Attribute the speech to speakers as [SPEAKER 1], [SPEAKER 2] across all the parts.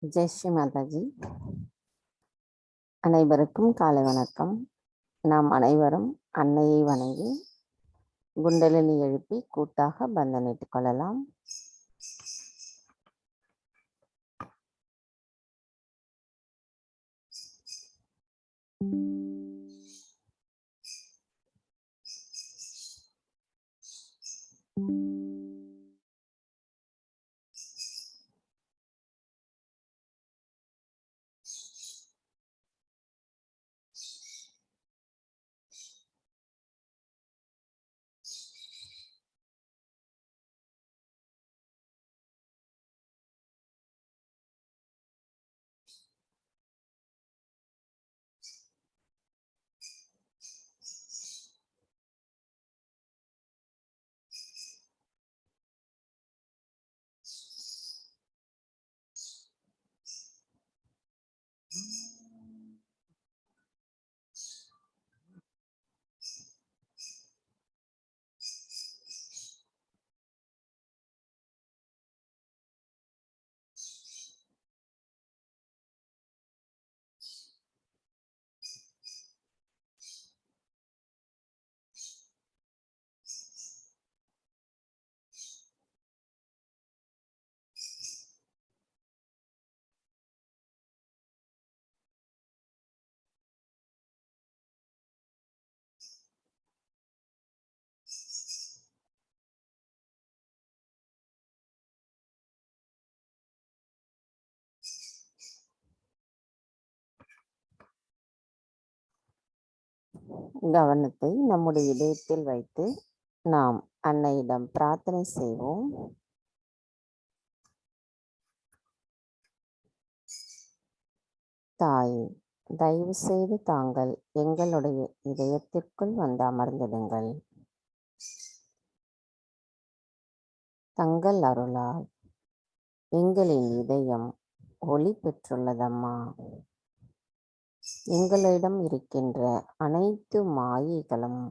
[SPEAKER 1] ஜெய் ஸ்ரீ மாதாஜி. அனைவருக்கும் காலை வணக்கம். நாம் அனைவரும் அன்னையை வணங்கி குண்டலினி எழுப்பி கூட்டாக பந்தனிட்டுக் கொள்ளலாம். கவனத்தை நம்முடைய இதயத்தில் வைத்து நாம் அன்னையிடம் பிரார்த்தனை செய்வோம். தாயே, தயவு செய்து தாங்கள் எங்களுடைய இதயத்திற்குள் வந்து அமர்ந்திடுங்கள். தங்கள் அருளால் எங்களின் இதயம் ஒளி பெற்றுள்ளதம்மா. எங்களிடம் இருக்கின்ற அனைத்து மாயைகளும்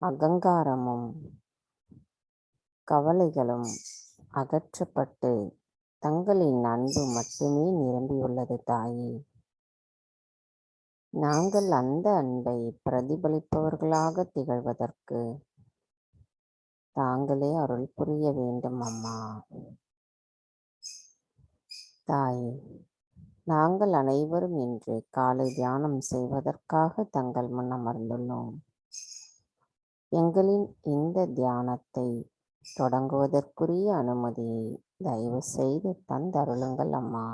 [SPEAKER 1] அகங்காரமும் கவலைகளும் அகற்றப்பட்டு தங்களின் அன்பு மட்டுமே நிரம்பியுள்ளது தாயே. நாங்கள் அந்த அன்பை பிரதிபலிப்பவர்களாக திகழ்வதற்கு தாங்களே அருள் புரிய வேண்டும் அம்மா. தாயே, நாங்கள் அனைவரும் இன்று காலை தியானம் செய்வதற்காக தங்கள் முன் அமர்ந்துள்ளோம். எங்களின் இந்த தியானத்தை தொடங்குவதற்குரிய அனுமதியை தயவு செய்து தந்தருளுங்கள் அம்மா.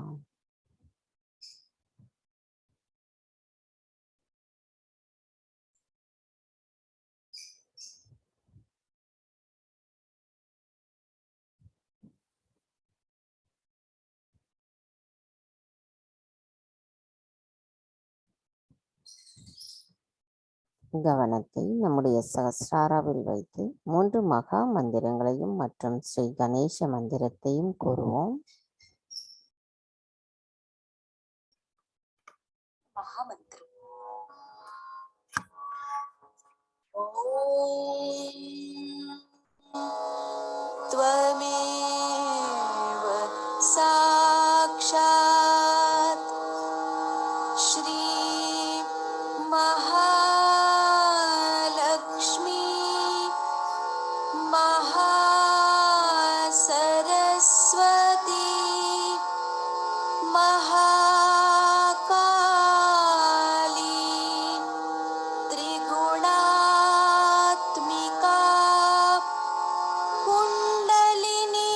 [SPEAKER 1] கவனத்தை நம்முடைய சஹஸ்ராராவில் வைத்து 3 மகா மந்திரங்களையும் மற்றும் ஸ்ரீ கணேச மந்திரத்தையும் கூறுவோம்.
[SPEAKER 2] மகாமந்திரம். त्वमेव साक्षात् श्री महालक्ष्मी महासरस्वती महाकाली त्रिगुणात्मिका कुण्डलिनी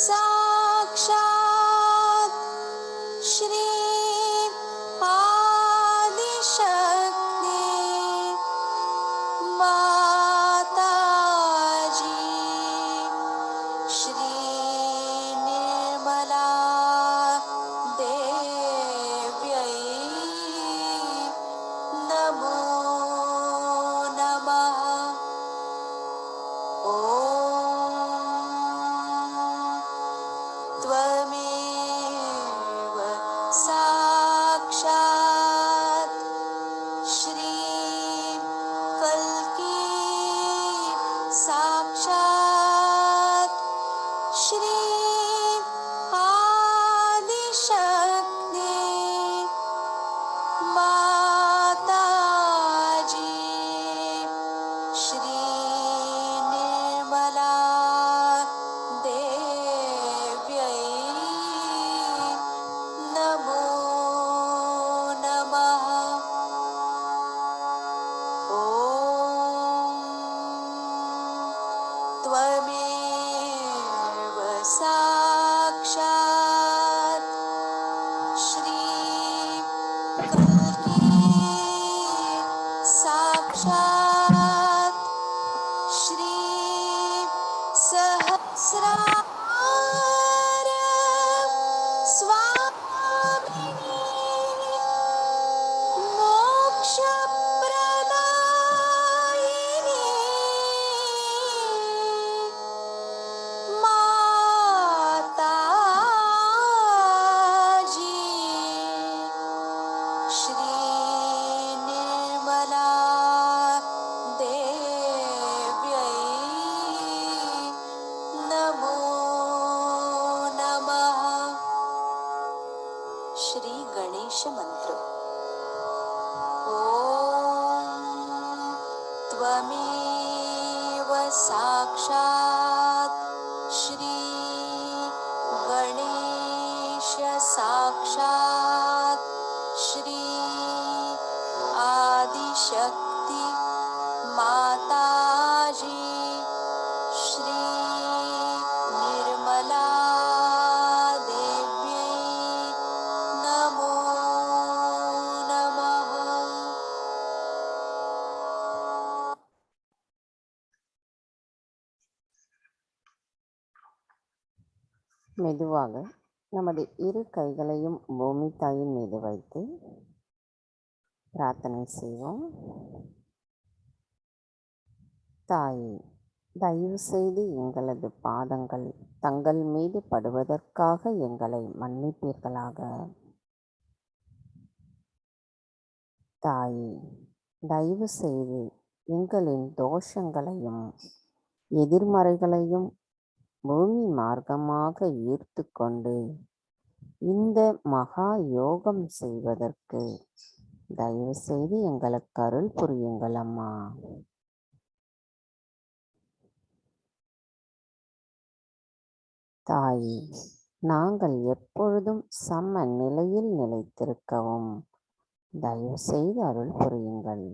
[SPEAKER 2] साक्षात् श्री आदिशक्ति माताजी त्वमेव साक्षात् श्री कल्की साक्षात् श्री सहस्रार स्वामिनी मोक्षप्रदायिनी माताजी श्री निर्मला देव्यै नमो नमः। श्री गणेश मंत्र। ॐ त्वमेव साक्षात् श्री गणेश साक्षात् श्री आदिशक्ति माताजी श्री निर्मला देव्यै नमो नमः।
[SPEAKER 1] மெதுவாக நமது இரு கைகளையும் பூமி தாயின் மீது வைத்து பிரார்த்தனை செய்வோம். தாயே, தயவு செய்து எங்களது பாதங்கள் தங்கள் மீது படுவதற்காக எங்களை மன்னிப்பீர்களாக. தாயே, தயவு செய்து எங்களின் தோஷங்களையும் எதிர்மறைகளையும் பூமி மார்க்கமாக ஈர்த்து கொண்டு இந்த மகா யோகம் செய்வதற்கு தயவு செய்து எங்களுக்கு அருள் புரியுங்கள் அம்மா. தாயே, நாங்கள் எப்பொழுதும் சம நிலையில் நிலைத்திருக்கவும் தயவு செய்து அருள் புரியுங்கள்.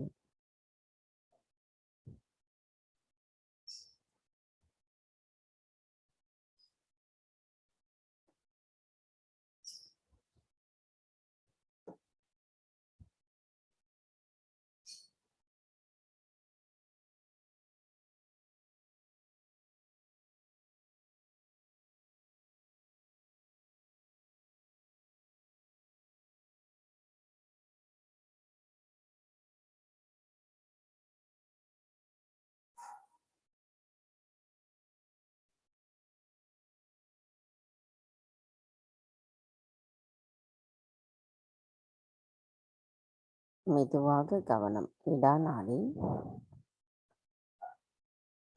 [SPEAKER 1] மெதுவாக கவனம். இடாநாடி.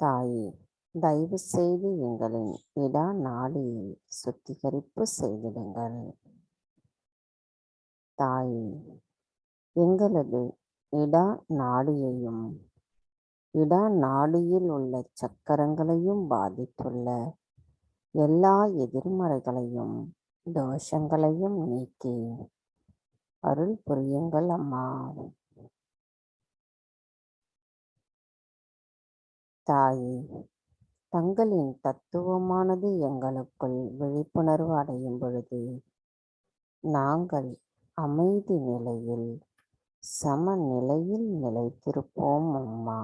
[SPEAKER 1] தாயே, தயவு செய்து எங்களின் இடா நாடியை சுத்திகரிப்பு செய்திடுங்கள். தாயே, எங்களது இடா நாடியையும் இடா நாடியில் உள்ள சக்கரங்களையும் பாதித்துள்ள எல்லா எதிர்மறைகளையும் தோஷங்களையும் நீக்கி அருள் புரியுங்கள் அம்மா. தாயே, தங்களின் தத்துவமானது எங்களுக்குள் விழிப்புணர்வு அடையும் பொழுது நாங்கள் அமைதி நிலையில் சமநிலையில் நிலைத்திருப்போம் அம்மா.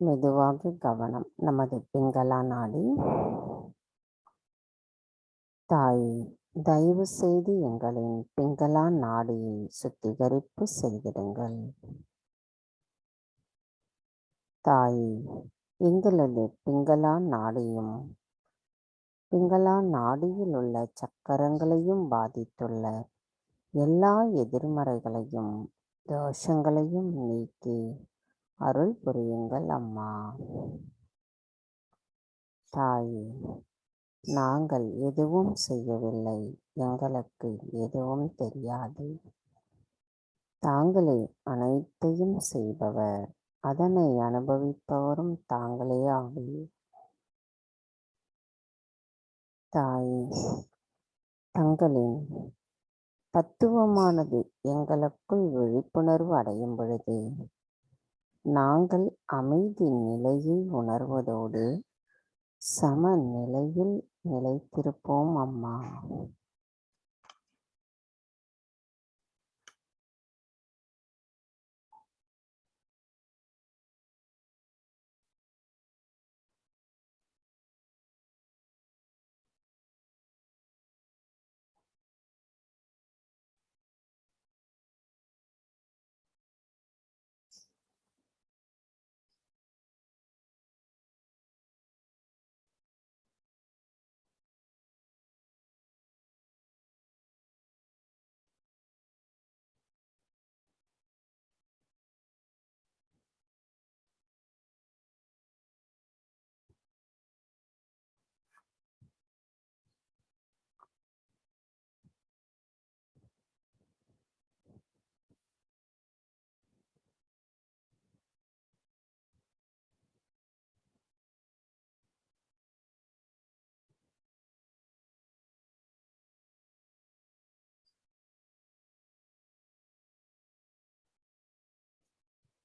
[SPEAKER 1] மெதுவாக கவனம் நமது பிங்களா நாடி. தாயே, தயவு செய்து எங்களின் பிங்களா நாடியை சுத்திகரிப்பு செய்திடுங்கள். தாயே, எங்களது பிங்களா நாடியும் பிங்களா நாடியில் உள்ள சக்கரங்களையும் பாதித்துள்ள எல்லா எதிர்மறைகளையும் தோஷங்களையும் நீக்கி அருள் புரியுங்கள் அம்மா. தாயே, நாங்கள் எதுவும் செய்யவில்லை, எங்களுக்கு எதுவும் தெரியாது. தாங்களே அனைத்தையும் செய்பவர், அதனை அனுபவிப்பவரும் தாங்களே ஆவீர். தாயே, தங்களின் தத்துவமானது எங்களுக்குள் விழிப்புணர்வு அடையும் பொழுது நாங்கள் அமைதி நிலையை உணர்வதோடு சமநிலையில் நிலைத்திருப்போம் அம்மா.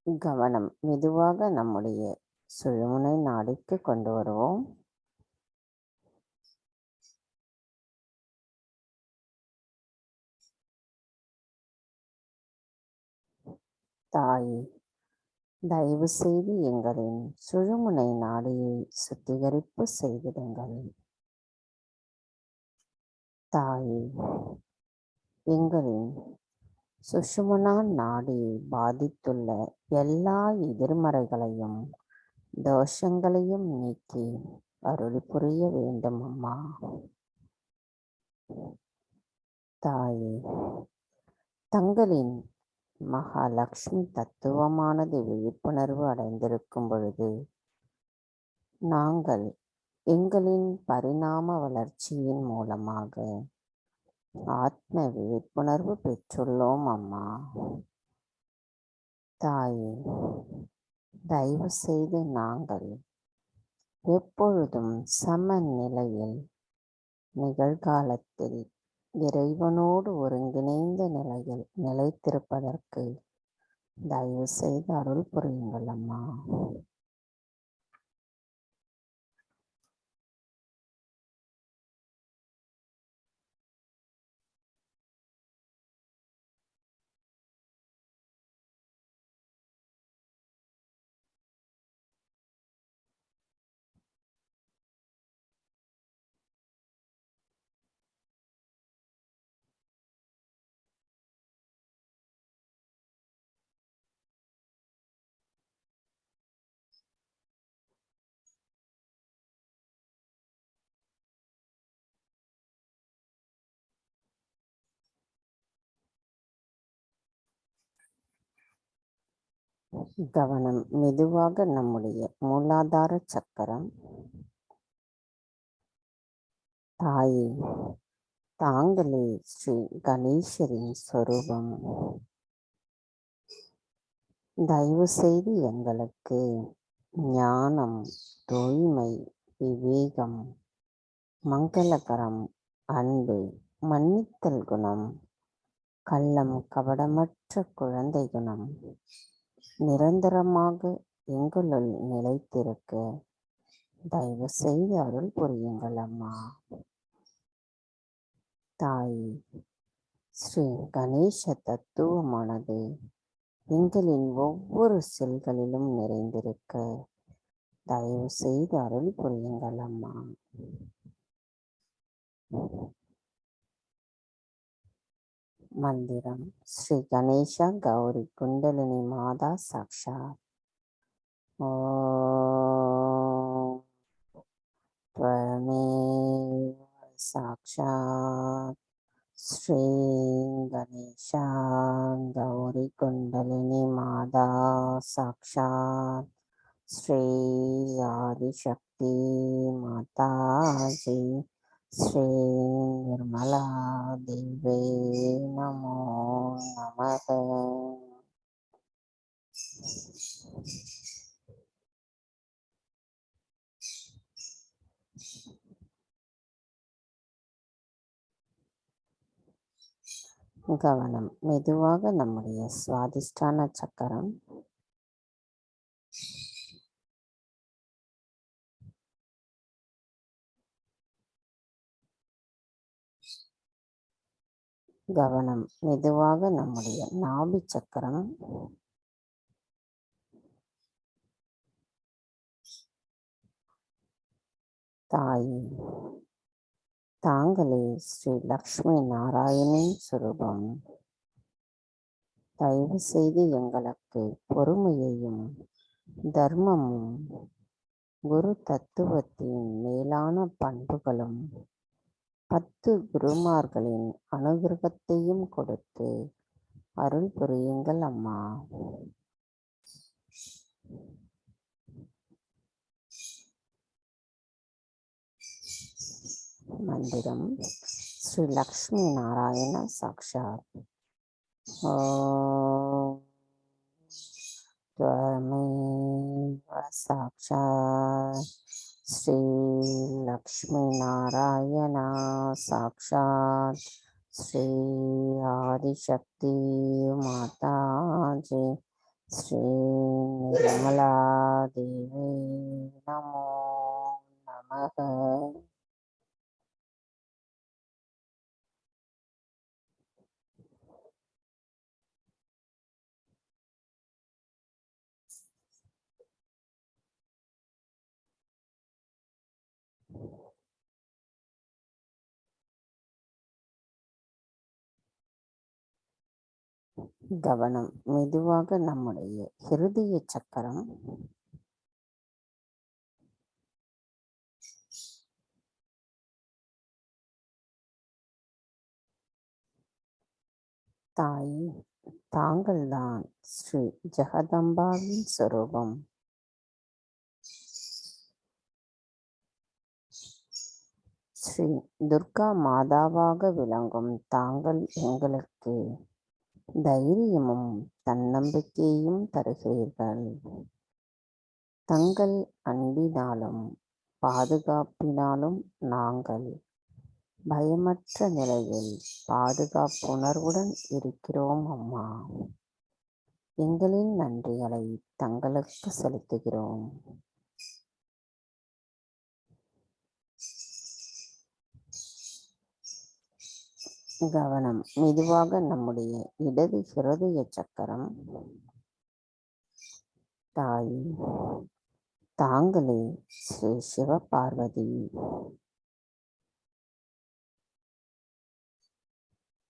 [SPEAKER 1] கவனம் மெதுவாக நம்முடைய சுழுமுனை நாடிக்கு கொண்டு வருவோம். தாயே, தயவு செய்து எங்களின் சுழுமுனை நாடியை சுத்திகரிப்பு செய்திடுங்கள். தாயே, எங்களின் சுஷுமனா நாடியை பாதித்துள்ள எல்லா எதிர்மறைகளையும் தோஷங்களையும் நீக்கி அருள் புரிய வேண்டும் அம்மா. தாயே, தங்களின் மகாலட்சுமி தத்துவமானது விழிப்புணர்வு அடைந்திருக்கும் பொழுது நாங்கள் எங்களின் பரிணாம வளர்ச்சியின் மூலமாக ஆத்ம விழிப்புணர்வு பெற்றுள்ளோம் அம்மா. தாயே, தயவு செய்து நாங்கள் எப்பொழுதும் சமநிலையில் நிகழ்காலத்தில் இறைவனோடு ஒருங்கிணைந்த நிலையில் நிலைத்திருப்பதற்கு தயவு செய்து அருள் புரியுங்கள் அம்மா. கவனம் மெதுவாக நம்முடைய மூலாதார சக்கரம். தாயே, தாங்களே ஸ்ரீ கணேசரின் ஸ்வரூபம். தயவு செய்து எங்களுக்கு ஞானம், தூய்மை, விவேகம், மங்களகரம், அன்பு, மன்னித்தல் குணம், கள்ளம் கபடமற்ற குழந்தை குணம் நிரந்தரமாக எங்களுள் நிலைத்திருக்க தயவு செய்து அருள் புரியுங்கள் அம்மா. தாயே, ஸ்ரீ கணேச தத்துவமானது எங்களின் ஒவ்வொரு செல்களிலும் நிறைந்திருக்க தயவு செய்து அருள் புரியுங்கள் அம்மா. மந்திரம் ஸ்ரீ கணேஷா கௌரி குண்டலினி மாதா சாக்ஷாத். ஓம் त्वमेव साक्षात् श्री गणेशा गौरी कुंडलिनी माता साक्षात् श्री आदिशक्ति माताजी श्री निर्मला देवे नमो नमः. கவனம் மெதுவாக நம்முடைய சுவாதிஷ்டான சக்கரம், கவனம் மெதுவாக நம்முடைய நாபி சக்கரம், தாய் தாங்களே ஸ்ரீ லக்ஷ்மி நாராயணின் சுரூபம். தயவு செய்து எங்களுக்கு பொறுமையையும் தர்மமும் குரு தத்துவத்தின் மேலான பண்புகளும் 10 குருமார்களின் அனுகிரகத்தையும் கொடுத்து அருள் புரியுங்கள் அம்மா. மந்திரம் ஸ்ரீ லக்ஷ்மி நாராயண சாக்ஷாத். ஓம் त्वमेव साक्षात् श्री लक्ष्मी नारायण साक्षात् श्री आदिशक्ति माताजी श्री निर्मला देवी नमो नमः. கவனம் மெதுவாக நம்முடைய ஹிருதய சக்கரம், தாய் தாங்கள்தான் ஸ்ரீ ஜெகதம்பாவின் சொரூபம். ஸ்ரீ துர்கா மாதாவாக விளங்கும் தாங்கள் எங்களுக்கு தைரியமும் தன்னம்பிக்கையும் தருகிறீர்கள். தங்கள் அன்பினாலும் பாதுகாப்பினாலும் நாங்கள் பயமற்ற நிலையில் பாதுகாப்புணர்வுடன் இருக்கிறோம் அம்மா. எங்களின் நன்றிகளை தங்களுக்கு செலுத்துகிறோம். கவனம் மெதுவாக நம்முடைய இடது ஹிருதய சக்கரம், தாய் தாங்களே ஸ்ரீ சிவபார்வதி.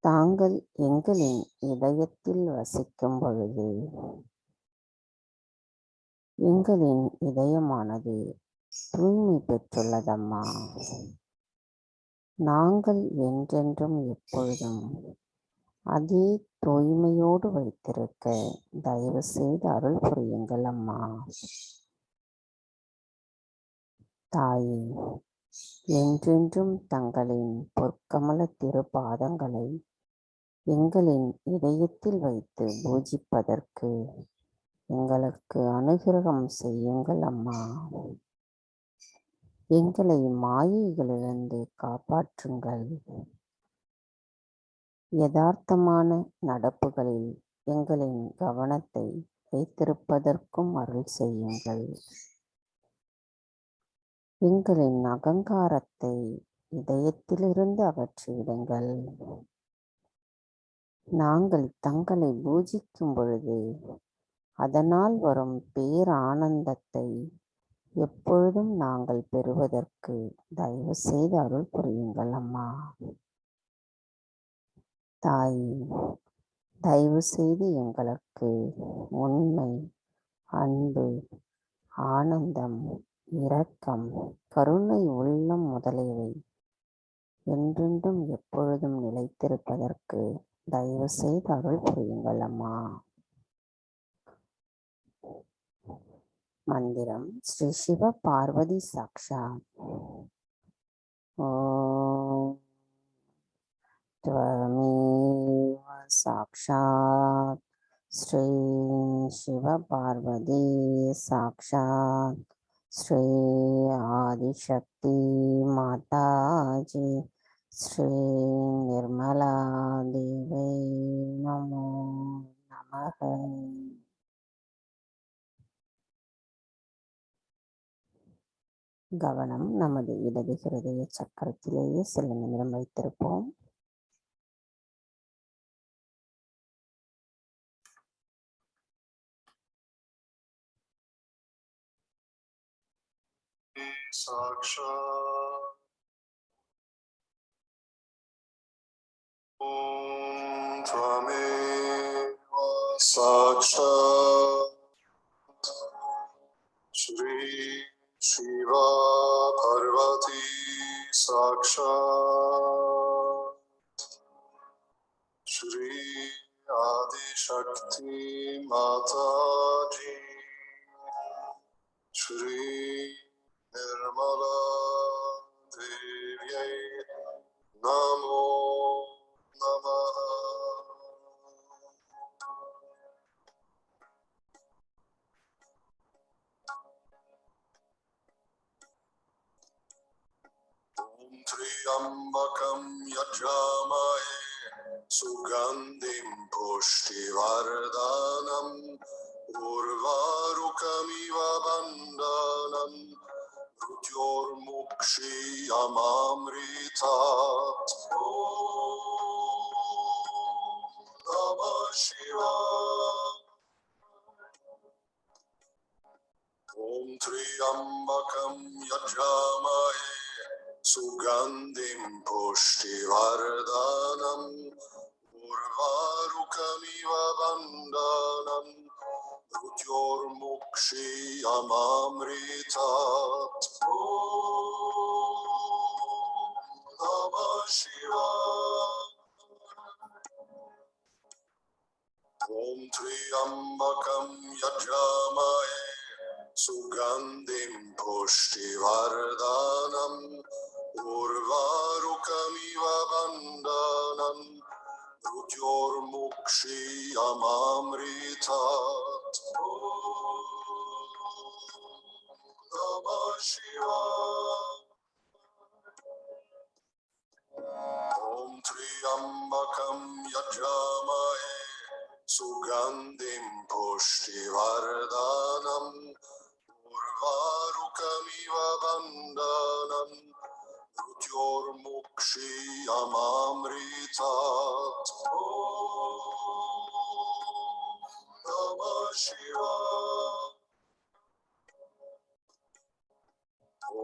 [SPEAKER 1] தாங்கள் எங்களின் இதயத்தில் வசிக்கும் பொழுது எங்களின் இதயமானது தூய்மை பெற்றுள்ளதம்மா. நாங்கள் என்றென்றும் எப்பொழுதும் அதே தூய்மையோடு வைத்திருக்க தயவு செய்து அருள் புரியுங்கள் அம்மா. தாயே, என்றென்றும் தங்களின் பொற்கமல திருப்பாதங்களை எங்களின் இதயத்தில் வைத்து பூஜிப்பதற்கு எங்களுக்கு அனுகிரகம் செய்யுங்கள் அம்மா. எங்களை மாயைகளிலிருந்து காப்பாற்றுங்கள். யதார்த்தமான நடப்புகளில் எங்களின் கவனத்தை வைத்திருப்பதற்கும் அருள் செய்யுங்கள். எங்களின் அகங்காரத்தை இதயத்திலிருந்து அகற்றிவிடுங்கள். நாங்கள் தங்களை பூஜிக்கும் பொழுது அதனால் வரும் பேரானந்தத்தை எப்பொழுதும் நாங்கள் பெறுவதற்கு தயவு செய்து அருள் புரியுங்கள் அம்மா. தாயே, தயவு செய்து எங்களுக்கு உண்மை, அன்பு, ஆனந்தம், இரக்கம், கருணை உள்ளம் முதலியவை என்றென்றும் எப்பொழுதும் நிலைத்திருப்பதற்கு தயவு செய்து அருள் புரியுங்கள் அம்மா. மந்திரம் ஸ்ரீ சிவ பார்வதி சாக்ஷாத். ஓம் त्वमेव साक्षात् श्री शिव पार्वती साक्षात् श्री आदिशक्ति माताजी श्री निर्मला देवी नमो नमः. கவனம் நமது இடது ஹிருதய சக்கரத்திலேயே சில நிமிடம் வைத்திருப்போம்.
[SPEAKER 3] साक्षात् ॐ त्वमेव साक्षात् श्री शिव पार्वती साक्षात् श्री आदिशक्ति माताजी श्री निर्मला देव्यै नमो नमः. ॐ त्र्यम्बकं यजामहे सुगन्धिं पुष्टिवर्धनम् उर्वारुकमिव बन्धनम् मृत्योर्मुक्षीयमामृतात्. ॐ नमः शिवाय. ॐ त्र्यम्बकं यजामहे सुगन्धिं पुष्टिवर्धनम् उर्वारुकमिव बन्धनम् मृत्योर्मुक्षीयमामृतात्. ॐ नमः शिवाय. ॐ त्र्यम्बकं यजामहे सुगन्धिं पुष्टिवर्धनम् उर्वारुकमिव बन्धनम् मृत्योर्मुक्षीयमामृतात्. ॐ नमः शिवाय. ॐ त्र्यम्बकं यजामहे सुगन्धिं पुष्टिवर्धनम् उर्वारुकमिव बन्धनम् मृत्योर्मुक्षीयमामृतात्. ॐ नमः शिवाय.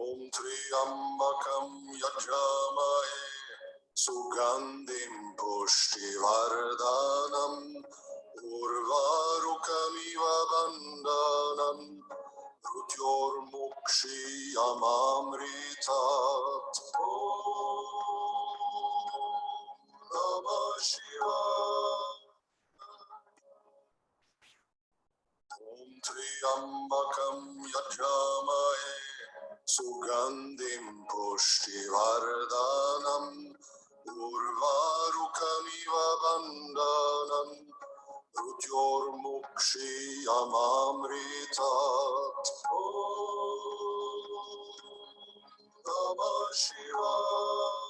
[SPEAKER 3] ॐ त्र्यम्बकं यजामहे सुगन्धिं पुष्टिवर्धनम् उर्वारुकमिव बन्धनम् मृत्योर्मुक्षीयमामृतात्. ॐ नमः शिवाय. ॐ त्र्यम्बकं यजामहे सुगन्धिं पुष्टिवर्धनम् उर्वारुकमिव बन्धनम् मृत्योर्मुक्षीयमामृतात्. ॐ नमः शिवाय.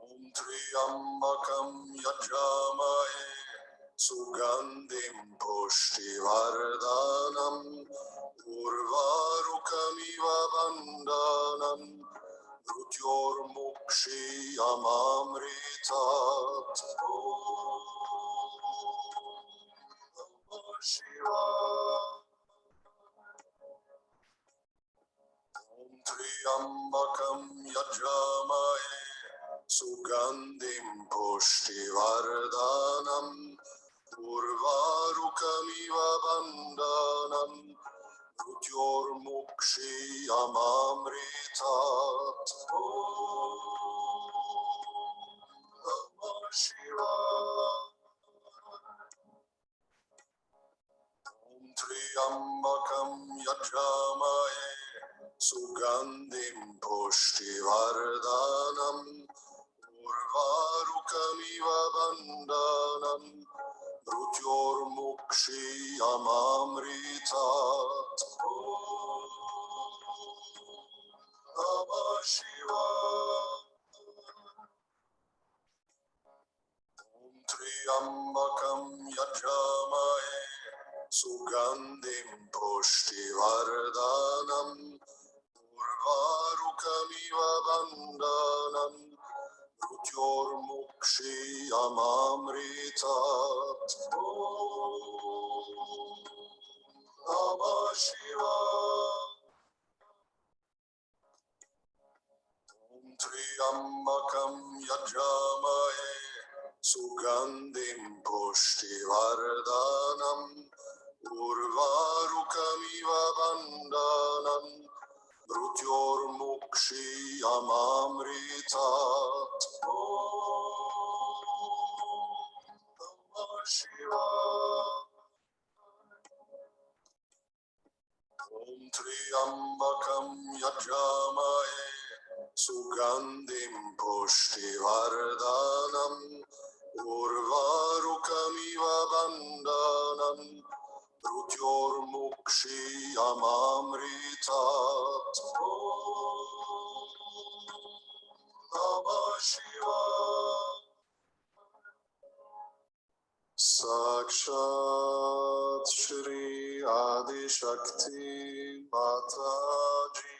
[SPEAKER 3] ॐ त्र्यम्बकं यजामहे सुगन्धिं पुष्टिवर्धनम् उर्वारुकमिव बन्धनम् मृत्योर्मुक्षीयमामृतात्. ॐ नमः शिवाय. त्र्यम्बकं यजामहे सुगन्धिं पुष्टिवर्धनम् उर्वारुकमिव बन्धनम् मृत्योर्मुक्षीयमामृतात् ॐ नमः शिवाय त्र्यम्बकं यजामहे सुगन्धिं पुष्टिवर्धनम् उर्वारुकमिव बन्धनम् मृत्योर्मुक्षीयमामृतात् ॐ नमः शिवाय त्र्यम्बकं यजामहे सुगन्धिं पुष्टिवर्धनम् उर्वारुकमिव बन्धनम् मृत्योर्मुक्षीयमामृतात् ॐ नमः शिवाय त्र्यम्बकं यजामहे सुगन्धिं पुष्टिवर्धनम् उर्वारुकमिव बन्धनम् मृत्योर्मुक्षीयमामृतात् ॐ नमः शिवाय त्र्यम्बकं यजामहे सुगन्धिं पुष्टिवर्धनम् उर्वारुकमिव बन्धनम् मृत्योर्मुक्षीयमामृतात् ॐ नमः शिवाय साक्षात् श्री आदिशक्ति माताजी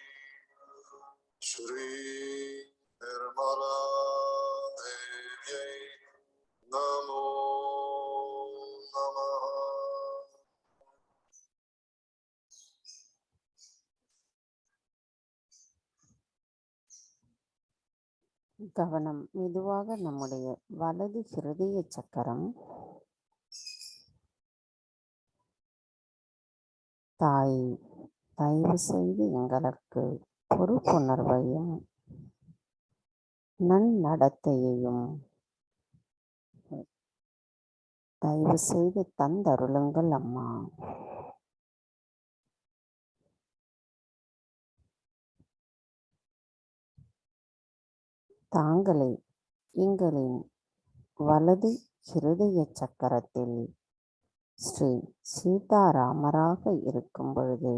[SPEAKER 3] श्री निर्मला देव्यै नमो नमः
[SPEAKER 1] கவனம் மெதுவாக நம்முடைய வலது ஹிருதய சக்கரம், தாய் தயவு செய்து எங்களுக்கு பொறுப்புணர்வையும் நன்னடத்தையையும் தயவு செய்து தந்தருளுங்கள் அம்மா. தாங்களே எங்களின் வலது ஹிருதய சக்கரத்தில் ஸ்ரீ சீதாராமராக இருக்கும் பொழுது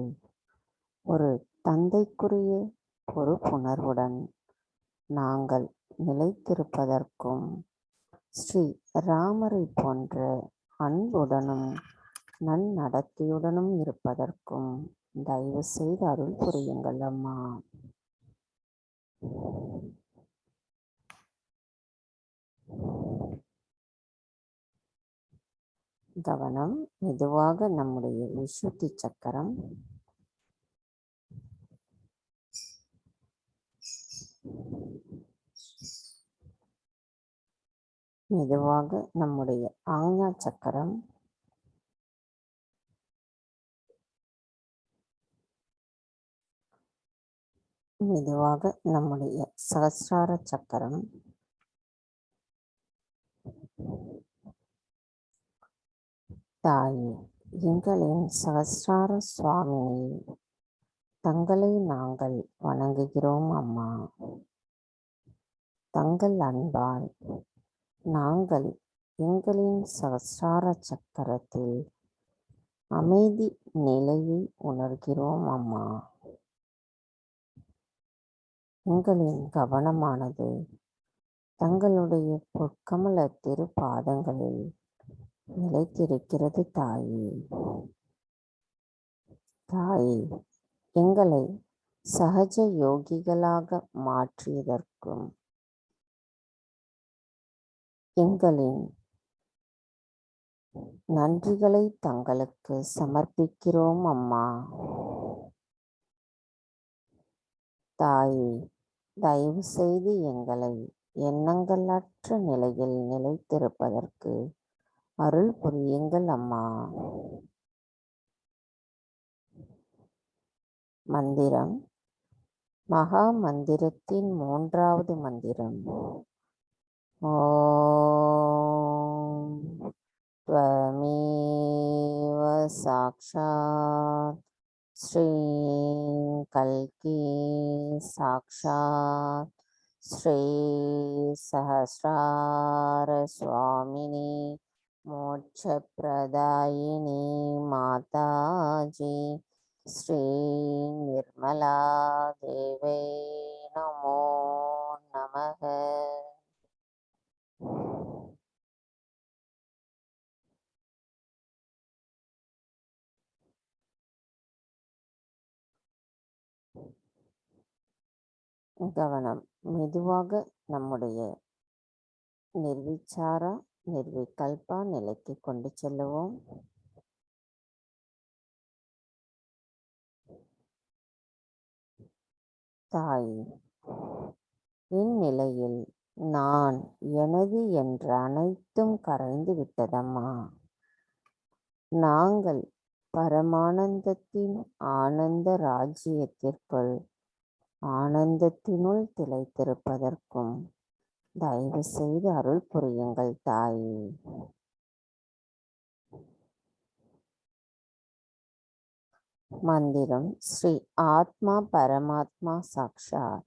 [SPEAKER 1] ஒரு தந்தைக்குரிய பொறுப்புணர்வுடன் நாங்கள் நிலைத்திருப்பதற்கும் ஸ்ரீ ராமரை போன்ற அன்புடனும் நன்னடத்தையுடனும் இருப்பதற்கும் தயவு செய்து அருள் புரியுங்கள் அம்மா. கவனம் மெதுவாக நம்முடைய விசுத்தி சக்கரம், மெதுவாக நம்முடைய ஆக்ஞா சக்கரம், மெதுவாக நம்முடைய சகஸ்ரார சக்கரம், தாயே எங்களின் சகஸ்ரார சுவாமியை தங்களை நாங்கள் வணங்குகிறோம் அம்மா. தங்கள் அன்பால் நாங்கள் எங்களின் சகஸ்ரார சக்கரத்தில் அமைதி நிலையை உணர்கிறோம் அம்மா. எங்களின் கவனமானது தங்களுடைய பொற்கமல திருப்பாதங்களில் நிலைத்திருக்கிறது தாயே. தாயே எங்களை சஹஜ யோகிகளாக மாற்றியதற்கும் எங்களின் நன்றிகளை தங்களுக்கு சமர்ப்பிக்கிறோம் அம்மா. தாயே, தயவு செய்து எங்களை எண்ணங்களற்ற நிலையில் நிலைத்திருப்பதற்கு அருள் புரியுங்கள் அம்மா. மந்திரம். மகா மந்திரத்தின் 3வது மந்திரம். ஓம் த்வமேவ சாக்ஷாத் ஸ்ரீ கல்கி சாக்ஷாத் ஸ்ரீ சஹஸ்ரார சுவாமினி மோட்சப்பிரதாயினி மாதாஜி ஸ்ரீ நிர்மலா தேவை நமோ நமக. கவனம். மெதுவாக நம்முடைய நிர்விச்சாரா நிர்விகல்பா நிலைக்கு கொண்டு செல்லுவோம். தாய், இந்நிலையில் நான் எனது என்ற அனைத்தும் கரைந்து விட்டதம்மா. நாங்கள் பரமானந்தத்தின் ஆனந்த ராஜ்யத்திற்குள் ஆனந்தத்தினுள் திளைத்திருப்பதற்கும் தயவு செய்து அருள் புரியுங்கள் தாயே. மந்திரம். ஸ்ரீ ஆத்மா பரமாத்மா சாக்ஷாத்.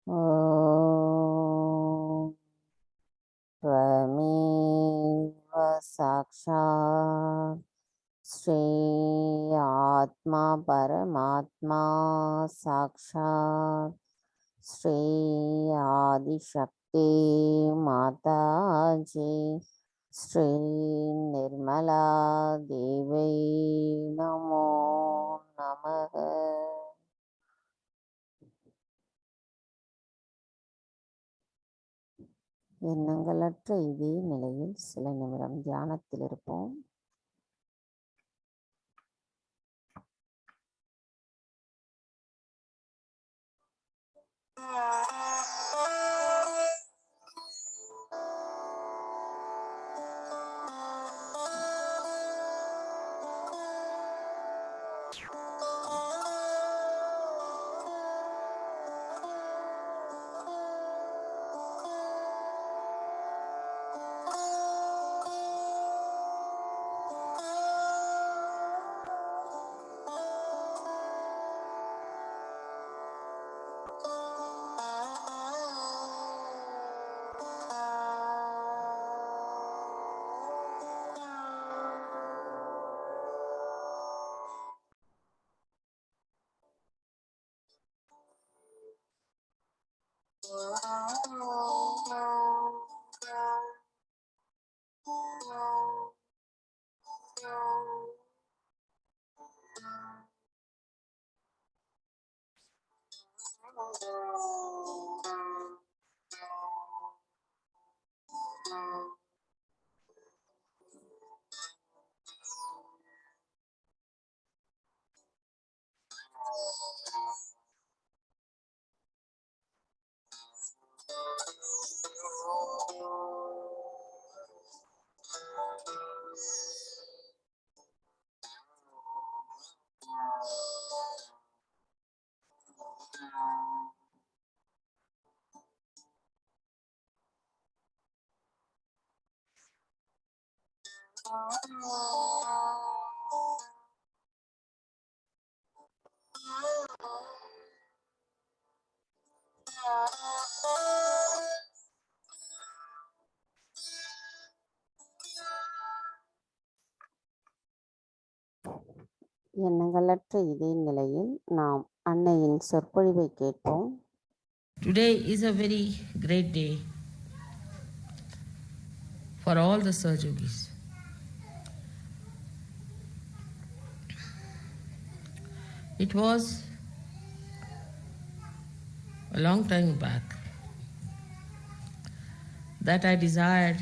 [SPEAKER 1] ஓம் த்வமேவ சாக்ஷாத் ஸ்ரீ ஆத்மா பரமாத்மா சாக்ஷாத் ஸ்ரீ ஆதிசக்தி மாதாஜி ஸ்ரீ நிர்மலா தேவை நமோ நமக. எண்ணங்களற்ற இதே நிலையில் சில நிமிடம் தியானத்தில் இருப்போம். எண்ணங்களற்ற இதே நிலையில் நாம் அன்னையின் சொற்பொழிவை கேட்போம்.
[SPEAKER 4] Today is a very great day for all the Sahajyogis. It was a long time back that I desired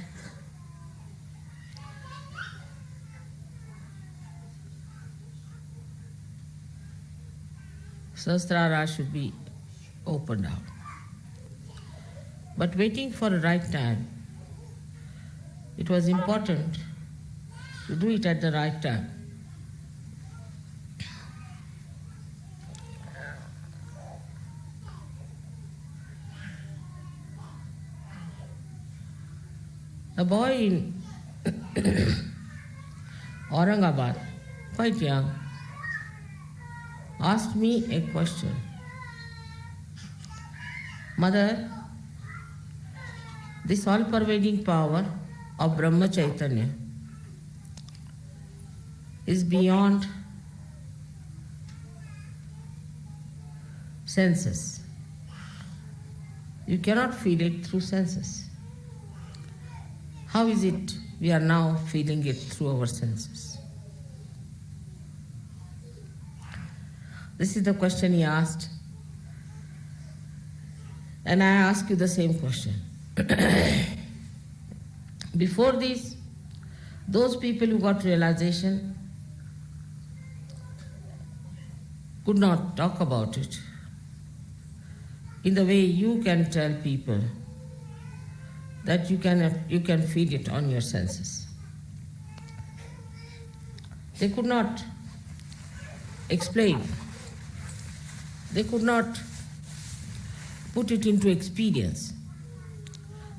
[SPEAKER 4] Sahasrara should be opened out. But waiting for the right time, it was important to do it at the right time. A boy in Aurangabad, quite young, asked me a question. Mother, this all-pervading power of Brahma Chaitanya is beyond senses. You cannot feel it through senses. How is it we are now feeling it through our senses? This is the question he asked. And I ask you the same question. Before this, those people who got realization could not talk about it in the way you can tell people that you can feel it on your senses. They could not explain. They could not put it into experience.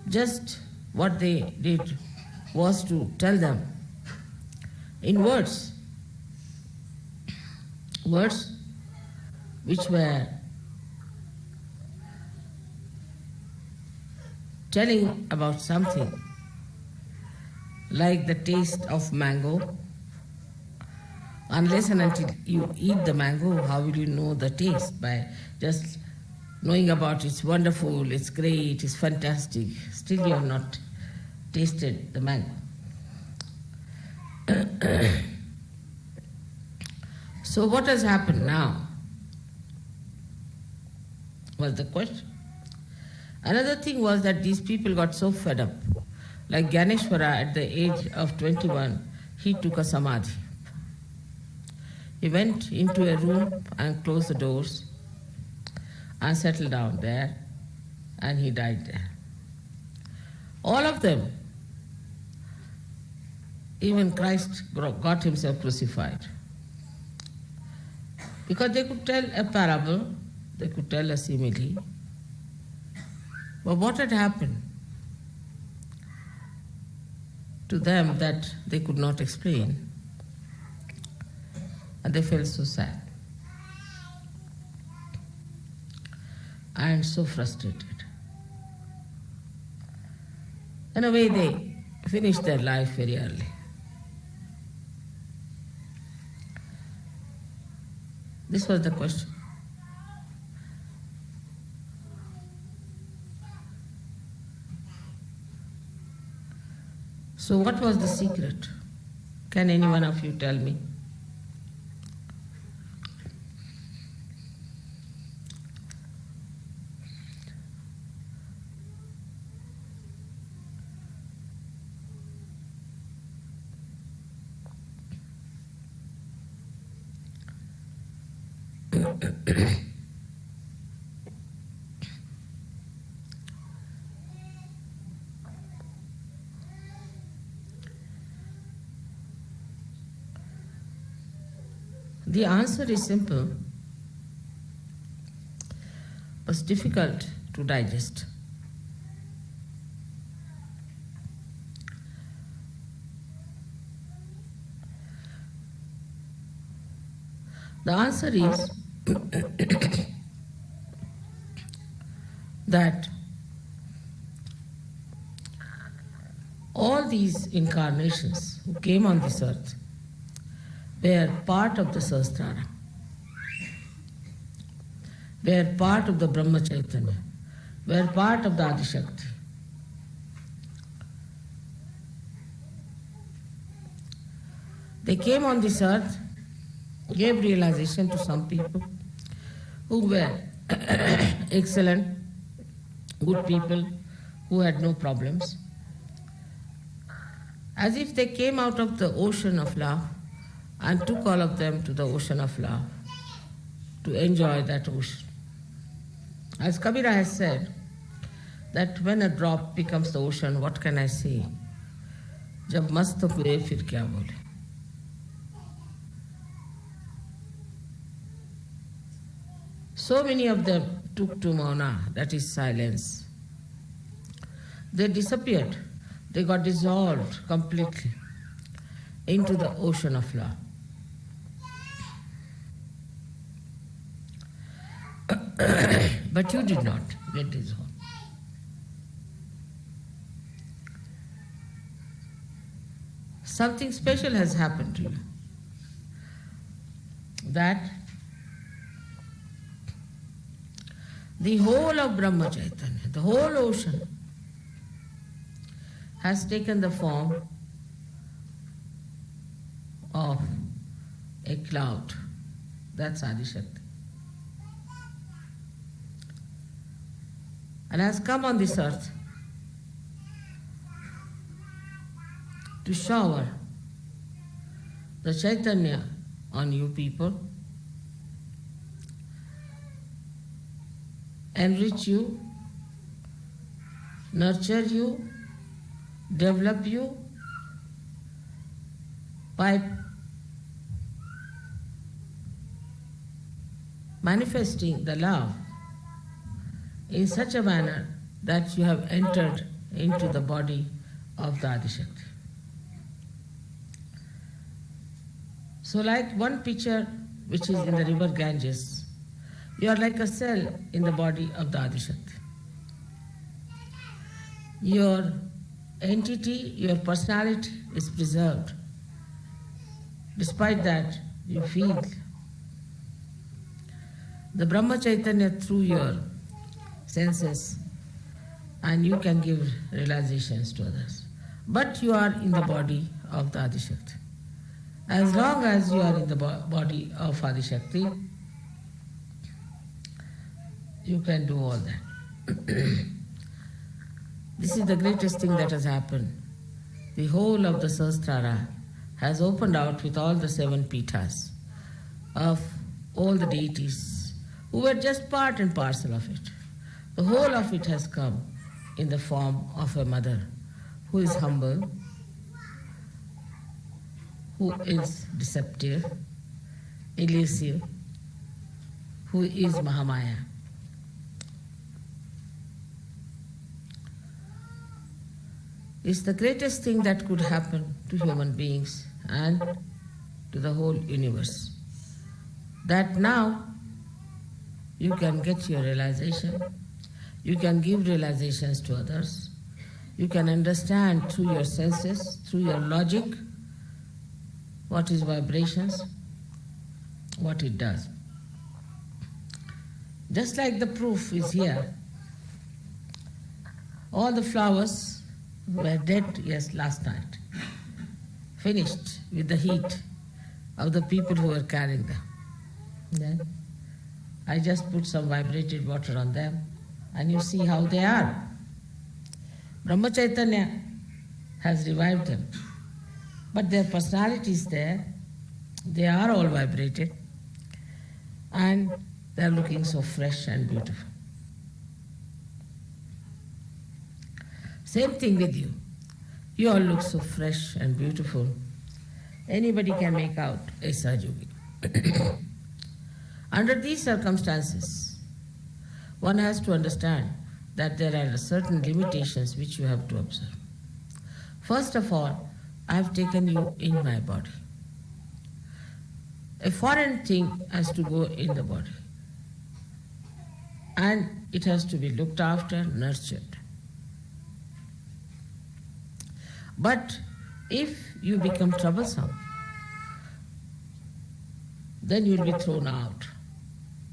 [SPEAKER 4] Just what they did was to tell them in words which were telling about something like the taste of mango. Unless and until you eat the mango, how will you know the taste? By just knowing about it's wonderful, it's great, it's fantastic. Still you have not tasted the mango. So what has happened now was the question. Another thing was that these people got so fed up. Like Ganeshwara at the age of 21, he took a samadhi. He went into a room and closed the doors and settled down there, and he died there. All of them, even Christ got himself crucified. Because they could tell a parable, they could tell a simile, but what had happened to them that they could not explain, and they felt so sad and so frustrated. In a way, they finished their life very early. This was the question. So what was the secret? Can any one of you tell me? The answer is simple, but difficult to digest. The answer is that all these incarnations who came on this earth were part of the Sahasrara, were part of the Brahma Chaitanya, were part of the Adi Shakti. They came on this earth, gave realization to some people who were excellent, good people, who had no problems. As if they came out of the ocean of love and took all of them to the ocean of love. to enjoy that ocean. As Kabira has said, that when a drop becomes the ocean, what can I say? Jab mast hue fir kya bole. So many of them took to mauna, that is silence. They disappeared. They got dissolved completely into the ocean of love. But you did not get dissolved. Something special has happened to you. That the whole of Brahma Chaitanya, the whole ocean, has taken the form of a cloud. That's Adi Shakti. And has come on this earth to shower the Chaitanya on you people, enrich you, nurture you, develop you by manifesting the love in such a manner that you have entered into the body of the Adishakti. So like one pitcher which is in the river Ganges, you are like a cell in the body of the Adishakti. Your entity, your personality is preserved. Despite that, you feel the Brahma Chaitanya through your senses, and you can give realizations to others. But you are in the body of the Adishakti. As long as you are in the body of Adishakti, you can do all that. This is the greatest thing that has happened. The whole of the Sahasrara has opened out with all the 7 pithas of all the deities who were just part and parcel of it. The whole of it has come in the form of a mother who is humble, who is deceptive, elusive, who is Mahamaya. It's the greatest thing that could happen to human beings and to the whole universe. That now you can get your realization, you can give realizations to others, you can understand through your senses, through your logic, what is vibrations, what it does. Just like the proof is here, all the flowers were dead, yes, last night, finished with the heat of the people who were carrying them. Then I just put some vibrated water on them, and you see how they are. Brahma Chaitanya has revived them, but their personality is there. They are all vibrated, and they are looking so fresh and beautiful. Same thing with you. You all look so fresh and beautiful. Anybody can make out a Sahajyogi. Under these circumstances, one has to understand that there are certain limitations which you have to observe. First of all, I have taken you in my body. A foreign thing has to go in the body, and it has to be looked after, nurtured. But if you become troublesome, then you will be thrown out.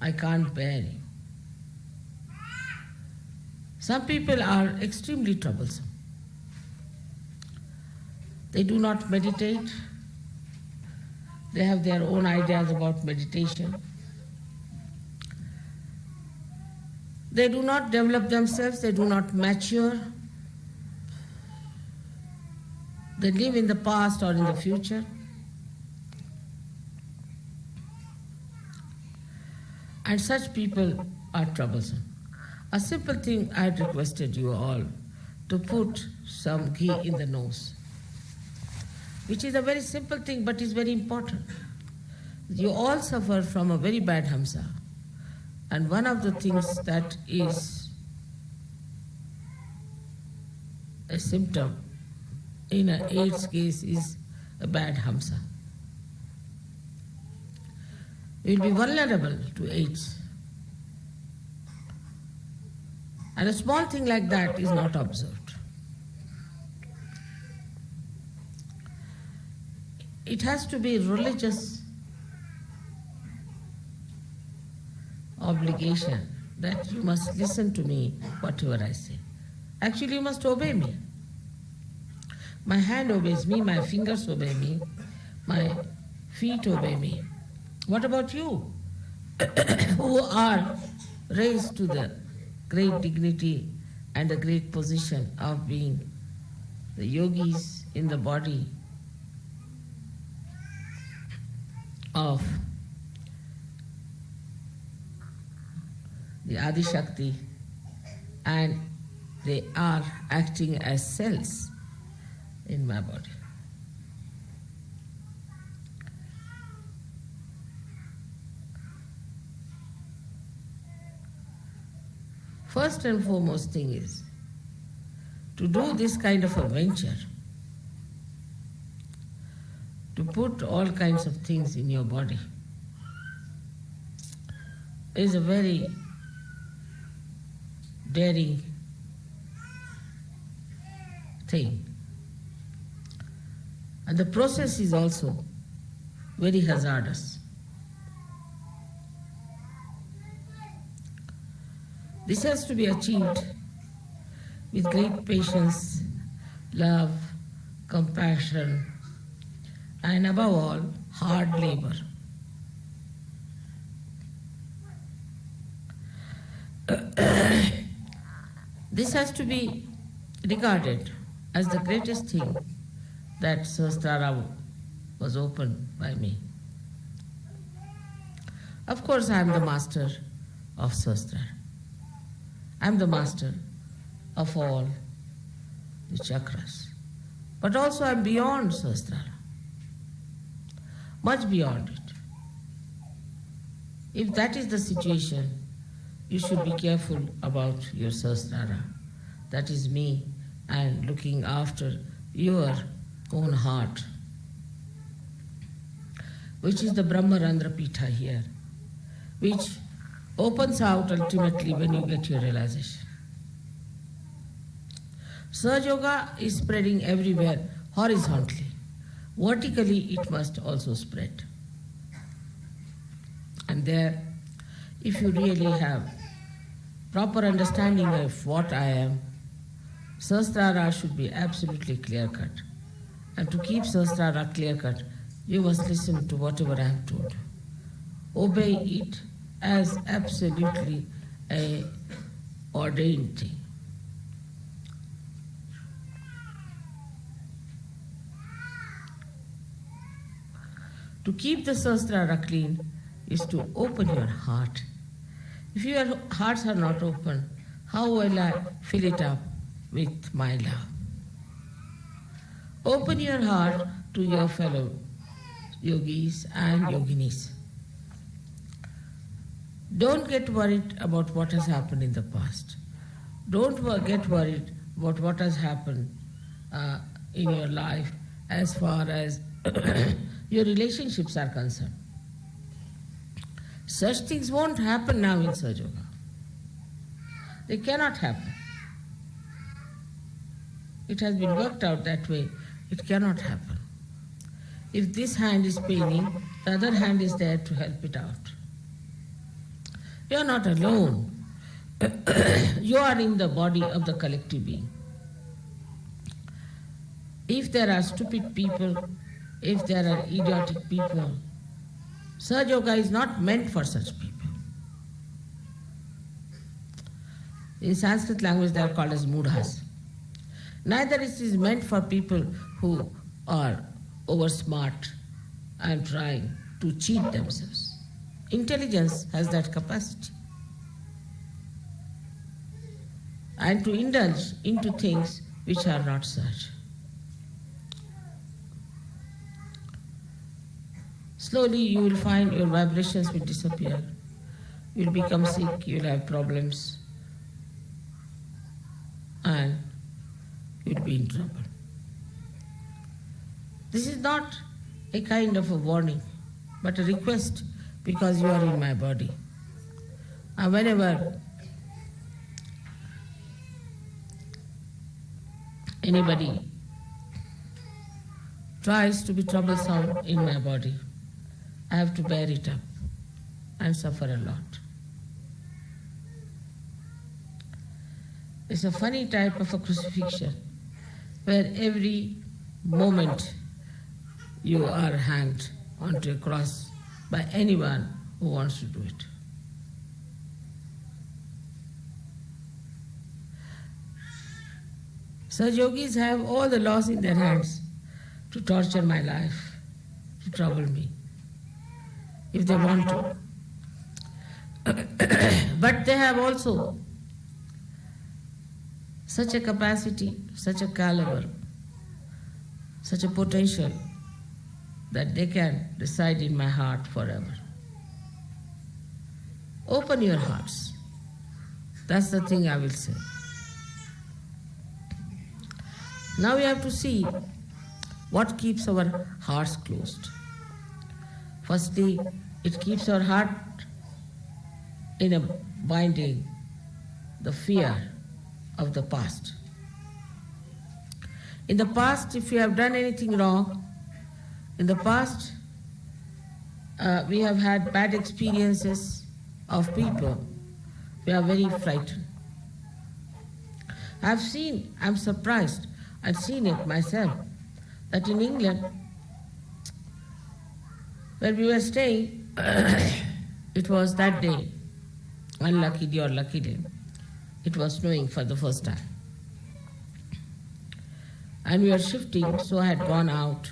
[SPEAKER 4] I can't bear you. Some people are extremely troublesome. They do not meditate. They have their own ideas about meditation. They do not develop themselves, they do not mature. They live in the past or in the future. And such people are troublesome. A simple thing I had requested you all to put some ghee in the nose, which is a very simple thing but is very important. You all suffer from a very bad hamsa, and one of the things that is a symptom in an AIDS case is a bad hamsa. You will be vulnerable to AIDS. And a small thing like that is not observed. It has to be religious obligation that you must listen to me, whatever I say. Actually, you must obey me. My hand obeys me, my fingers obey me, my feet obey me. What about you, who are raised to the great dignity and the great position of being the yogis in the body of the Adi Shakti, and they are acting as cells in my body. First and foremost thing is to do this kind of a venture, to put all kinds of things in your body, is a very daring thing. And the process is also very hazardous. This has to be achieved with great patience, love, compassion, and above all, hard labor. This has to be regarded as the greatest thing that Sahasrara was opened by me. Of course, I am the master of Sahasrara. I am the master of all the chakras. But also I am beyond Sahasrara, much beyond it. If that is the situation, you should be careful about your Sahasrara. That is me, and looking after your own heart, which is the Brahmarandra Pitha here, which opens out ultimately when you get your realization. Sahaja Yoga is spreading everywhere horizontally. Vertically it must also spread. And there, if you really have proper understanding of what I am, Sahasrara should be absolutely clear-cut. And to keep Sahasrara clear-cut, you must listen to whatever I am told. Obey it as absolutely a ordained thing. To keep the Sahasrara clean is to open your heart. If your hearts are not open, how will I fill it up with my love? Open your heart to your fellow yogis and yoginis. Don't get worried about what has happened in the past. Don't get worried about what has happened in your life as far as your relationships are concerned. Such things won't happen now in Sahaja Yoga. They cannot happen. It has been worked out that way. It cannot happen. If this hand is paining, the other hand is there to help it out. You are not alone. You are in the body of the collective being. If there are stupid people, if there are idiotic people, Sahaja Yoga is not meant for such people. In Sanskrit language they are called as mudhas. Neither it is meant for people who are over smart and trying to cheat themselves. Intelligence has that capacity. And to indulge into things which are not such. Slowly you will find your vibrations will disappear. You will become sick, you will have problems, and you will be in trouble. This is not a kind of a warning, but a request, because you are in my body. And whenever anybody tries to be troublesome in my body, I have to bear it up and suffer a lot. It's a funny type of a crucifixion where every moment you are hanged onto a cross by anyone who wants to do it. Such yogis have all the laws in their hands to torture my life, to trouble me, if they want to. But they have also such a capacity, such a caliber, such a potential that they can reside in my heart forever. Open your hearts. That's the thing I will say. Now we have to see what keeps our hearts closed. Firstly, it keeps our heart in a binding, the fear of the past. In the past, if we have done anything wrong, in the past, we have had bad experiences of people. We are very frightened. I'm surprised, I've seen it myself, that in England, where we were staying, it was that day, unlucky day or lucky day, it was snowing for the first time. And we were shifting, so I had gone out.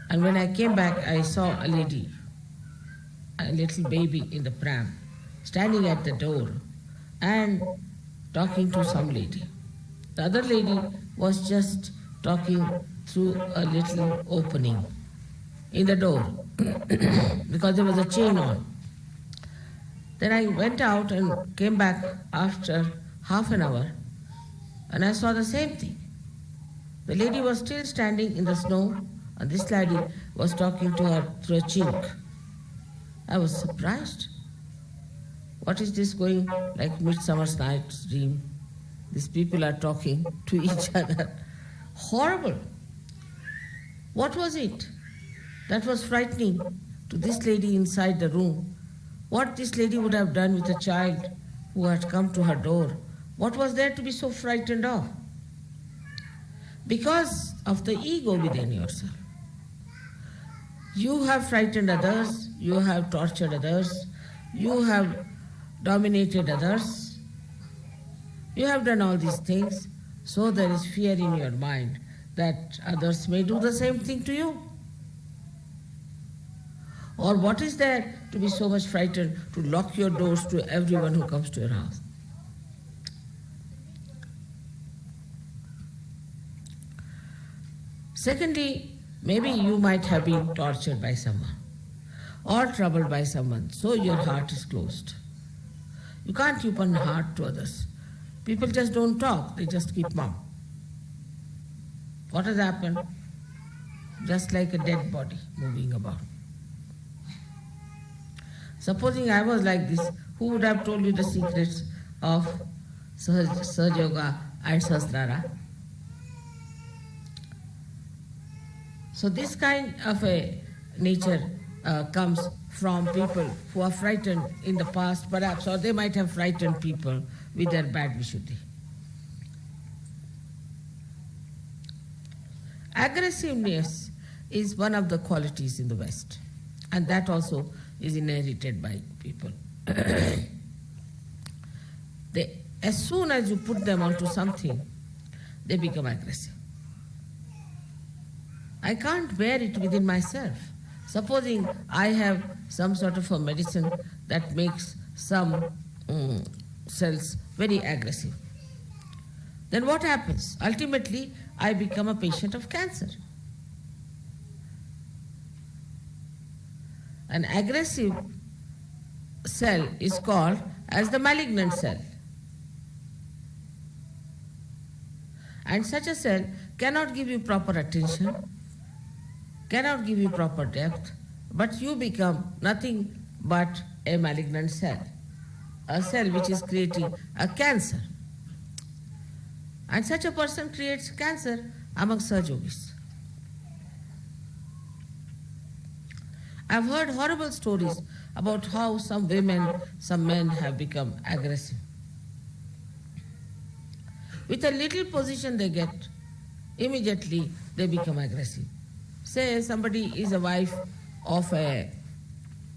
[SPEAKER 4] And when I came back, I saw a lady, a little baby in the pram, standing at the door and talking to some lady. The other lady was just talking through a little opening in the door because there was a chain on. Then I went out and came back after half an hour and I saw the same thing. The lady was still standing in the snow and this lady was talking to her through a chink. I was surprised. What is this going like Midsummer's Night's Dream? These people are talking to each other. Horrible. What was it that was frightening to this lady inside the room? What this lady would have done with a child who had come to her door? What was there to be so frightened of? Because of the ego within yourself. You have frightened others, you have tortured others, you have dominated others, you have done all these things, so there is fear in your mind that others may do the same thing to you. Or what is there to be so much frightened to lock your doors to everyone who comes to your house? Secondly, maybe you might have been tortured by someone or troubled by someone, so your heart is closed. You can't open heart to others. People just don't talk, they just keep mum. What has happened? Just like a dead body moving about. Supposing I was like this, who would have told you the secrets of Sahajya and Sahasrara? So this kind of a nature comes from people who are frightened in the past perhaps, or they might have frightened people with their bad Vishuddhi. Aggressiveness is one of the qualities in the West, and that also is inherited by people. As soon as you put them onto something, they become aggressive. I can't bear it within myself. Supposing I have some sort of a medicine that makes some cells very aggressive. Then what happens? Ultimately, I become a patient of cancer. An aggressive cell is called as the malignant cell. And such a cell cannot give you proper attention, cannot give you proper depth, but you become nothing but a malignant cell, a cell which is creating a cancer. And such a person creates cancer among Sahaj yogis. I've heard horrible stories about how some women, some men have become aggressive. With a little position they get, immediately they become aggressive. Say somebody is a wife of a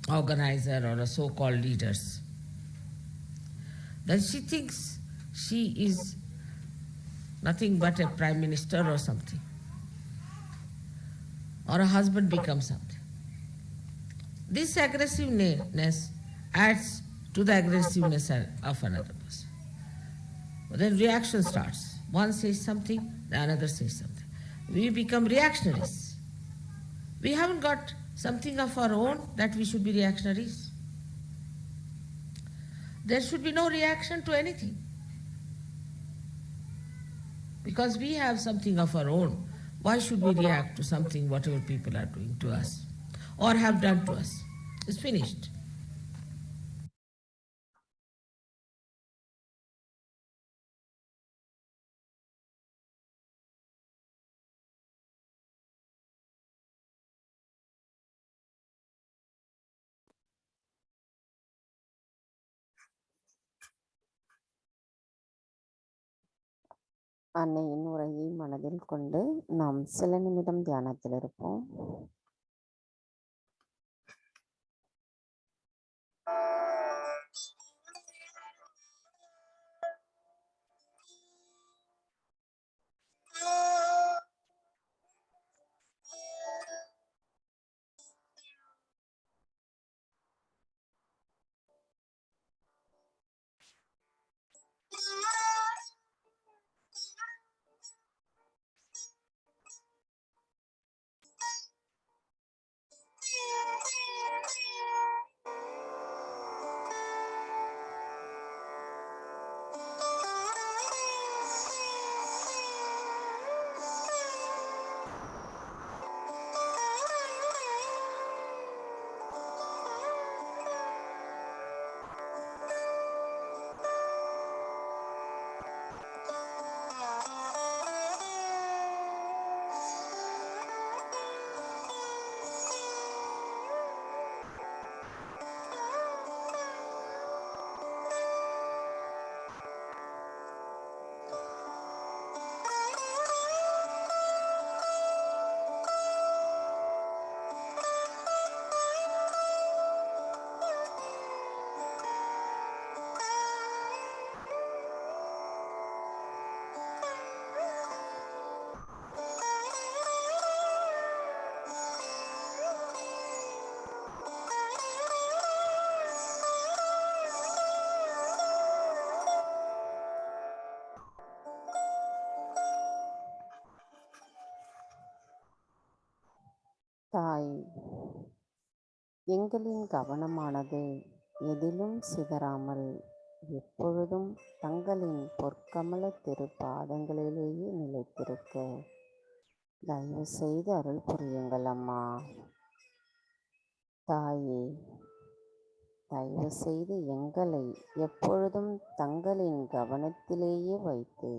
[SPEAKER 4] organizer or a so-called leaders. Then she thinks she is nothing but a prime minister or something. Or a husband becomes something. This aggressiveness adds to the aggressiveness of another person. But then reaction starts. One says something, the another says something. We become reactionaries. We haven't got something of our own that we should be reactionaries. There should be no reaction to anything. Because we have something of our own, why should we react to something, whatever people are doing to us or have done to us? It's finished.
[SPEAKER 1] அன்னையின் உரையை மனதில் கொண்டு நாம் சில நிமிடம் தியானத்தில் இருப்போம். தாய், எங்களின் கவனமானது எதிலும் சிதறாமல் எப்பொழுதும் தங்களின் பொற்கமல திருப்பாதங்களிலேயே நிலைத்திருக்க தயவு செய்து அருள் புரியுங்கள் அம்மா. தாயே, தயவு செய்து எங்களை எப்பொழுதும் தங்களின் கவனத்திலேயே வைத்து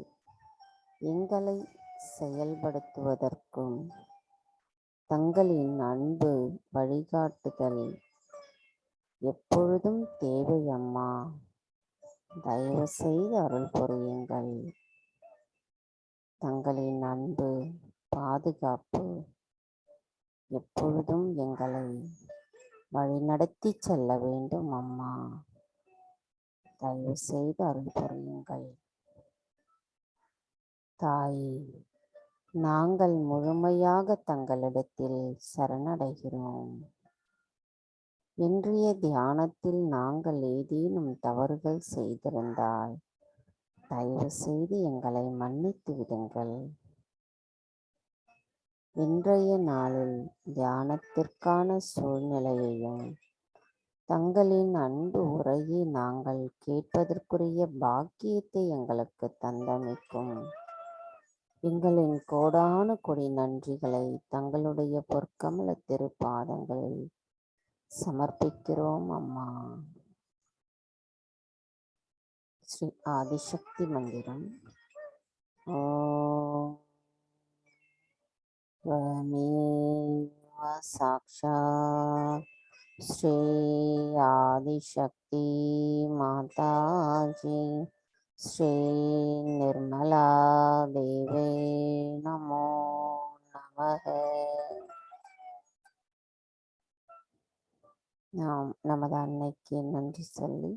[SPEAKER 1] எங்களை செயல்படுத்துவதற்கும் தங்களின் அன்பு வழிகாட்டுதல் எப்பொழுதும் தேவை அம்மா. தயவு செய்து அருள் புரியுங்கள். தங்களின் அன்பு பாதுகாப்பு எப்பொழுதும் எங்களை வழிநடத்தி செல்ல வேண்டும் அம்மா. தயவு செய்து அருள் புரியுங்கள். தாயே, நாங்கள் முழுமையாக தங்களிடத்தில் சரணடைகிறோம். இன்றைய தியானத்தில் நாங்கள் ஏதேனும் தவறுகள் செய்திருந்தால் தயவு செய்து எங்களை மன்னித்து விடுங்கள். இன்றைய நாளில் தியானத்திற்கான சூழ்நிலையையும் தங்களின் அன்பு உரையை நாங்கள் கேட்பதற்குரிய பாக்கியத்தை எங்களுக்கு தந்தமைக்கும் எங்களின் கோடான கொடி நன்றிகளை தங்களுடைய பொற்கமல திருப்பாதங்களில் சமர்ப்பிக்கிறோம் அம்மா. ஸ்ரீ ஆதிசக்தி மந்திரம். ஓம் त्वमेव साक्षात् श्री आदिशक्ति माताजी श्री निर्मला देवे नमो नमः. நாம் நமது அன்னைக்கு நன்றி சொல்லி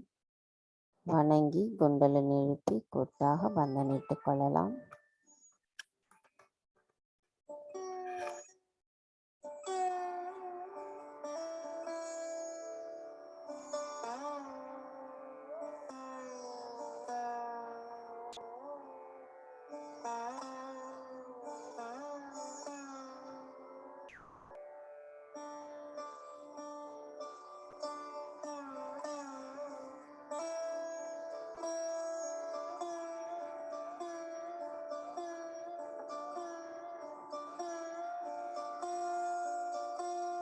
[SPEAKER 1] வணங்கி குண்டலினி எழுப்பி கூட்டாக பந்தனிட்டுக் கொள்ளலாம்.